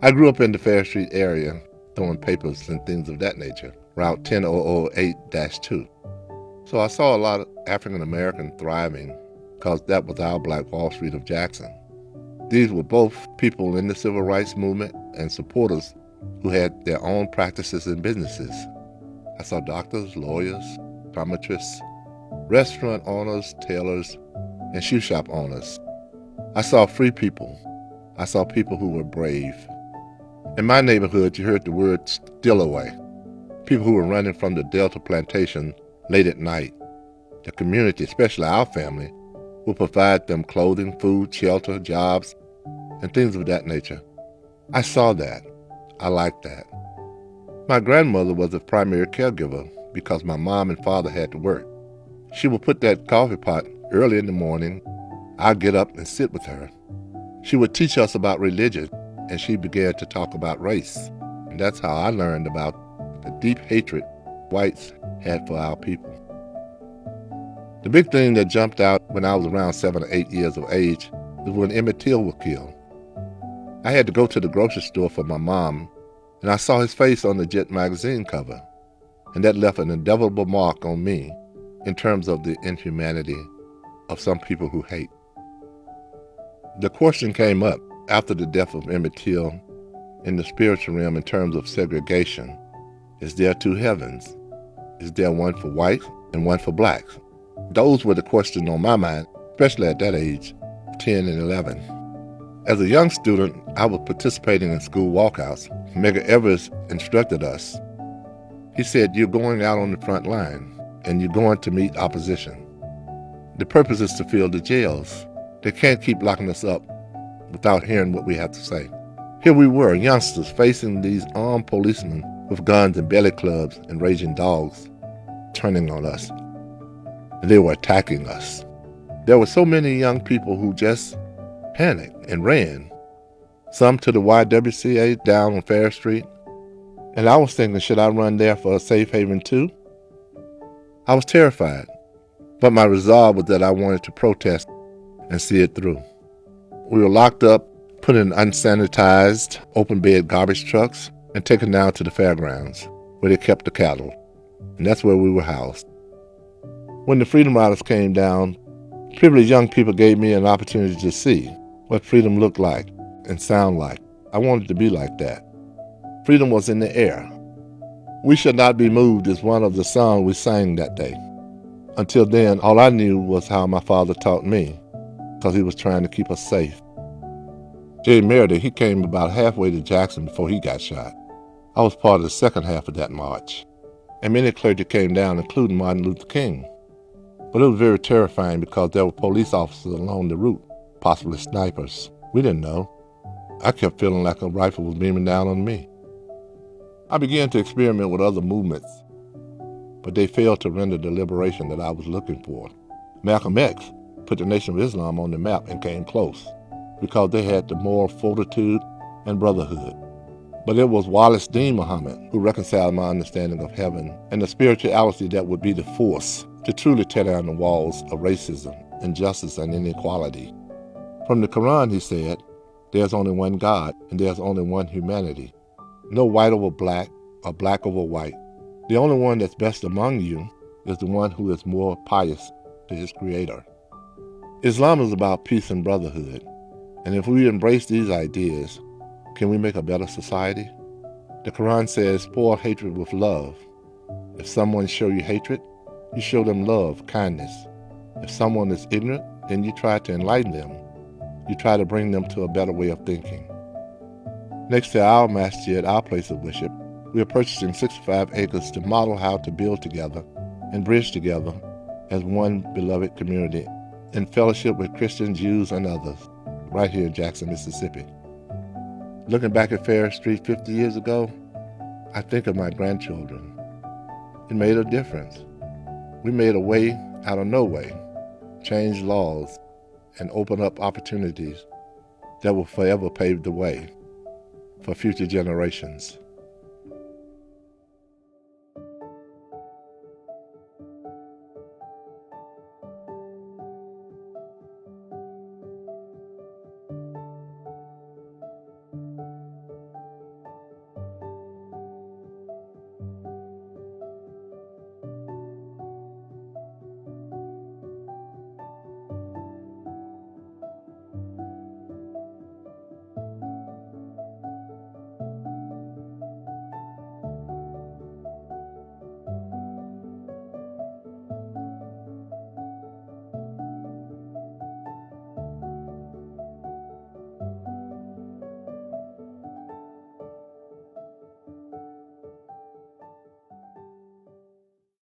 I grew up in the Fair Street area, throwing papers and things of that nature, Route 10008-2. So I saw a lot of African American thriving because that was our Black Wall Street of Jackson. These were both people in the civil rights movement and supporters who had their own practices and businesses. I saw doctors, lawyers, optometrists, restaurant owners, tailors, and shoe shop owners. I saw free people. I saw people who were brave. In my neighborhood, you heard the word "still away." People who were running from the Delta plantation late at night. The community, especially our family, would provide them clothing, food, shelter, jobs, and things of that nature. I saw that. I liked that. My grandmother was a primary caregiver because my mom and father had to work. She would put that coffee pot early in the morning. I'd get up and sit with her. She would teach us about religion, and she began to talk about race. And that's how I learned about the deep hatred whites had for our people. The big thing that jumped out when I was around 7 or 8 years of age was when Emmett Till was killed. I had to go to the grocery store for my mom, and I saw his face on the Jet magazine cover, and that left an indelible mark on me in terms of the inhumanity of some people who hate. The question came up after the death of Emad Till in the spiritual realm in terms of segregation. Is there two heavens? Is there one for whites and one for blacks? Those were the questions on my mind, especially at that age, 10 and 11. As a young student, I was participating in school walkouts. Medgar Evers instructed us. He said, "You're going out on the front line, and you're going to meet opposition. The purpose is to fill the jails. They can't keep locking us up without hearing what we have to say." Here we were, youngsters, facing these armed policemen with guns and belly clubs and raging dogs turning on us. And they were attacking us. There were so many young people who just panicked and ran, some to the YWCA down on Fair Street. And I was thinking, should I run there for a safe haven too? I was terrified, but my resolve was that I wanted to protest and see it through. We were locked up, put in unsanitized, open-bed garbage trucks, and taken down to the fairgrounds, where they kept the cattle. And that's where we were housed. When the Freedom Riders came down, privileged young people gave me an opportunity to see what freedom looked like and sound like. I wanted to be like that. Freedom was in the air. "We Shall Not Be Moved" is one of the songs we sang that day. Until then, all I knew was how my father taught me, because he was trying to keep us safe. Jay Meredith, he came about halfway to Jackson before he got shot. I was part of the second half of that march. And many clergy came down, including Martin Luther King. But it was very terrifying because there were police officers along the route, possibly snipers. We didn't know. I kept feeling like a rifle was beaming down on me. I began to experiment with other movements, but they failed to render the liberation that I was looking for. Malcolm X put the Nation of Islam on the map and came close because they had the moral fortitude and brotherhood. But it was Warith Deen Mohammed who reconciled my understanding of heaven and the spirituality that would be the force to truly tear down the walls of racism, injustice, and inequality. From the Qur'an, he said, "There's only one God and there's only one humanity. No white over black or black over white. The only one that's best among you is the one who is more pious to his creator." Islam is about peace and brotherhood. And if we embrace these ideas, can we make a better society? The Quran says, "Pour hatred with love." If someone shows you hatred, you show them love, kindness. If someone is ignorant, then you try to enlighten them. You try to bring them to a better way of thinking. Next to our masjid, our place of worship, we are purchasing 65 acres to model how to build together and bridge together as one beloved community in fellowship with Christians, Jews, and others, right here in Jackson, Mississippi. Looking back at Fair Street 50 years ago, I think of my grandchildren. It made a difference. We made a way out of no way, changed laws, and opened up opportunities that will forever pave the way for future generations.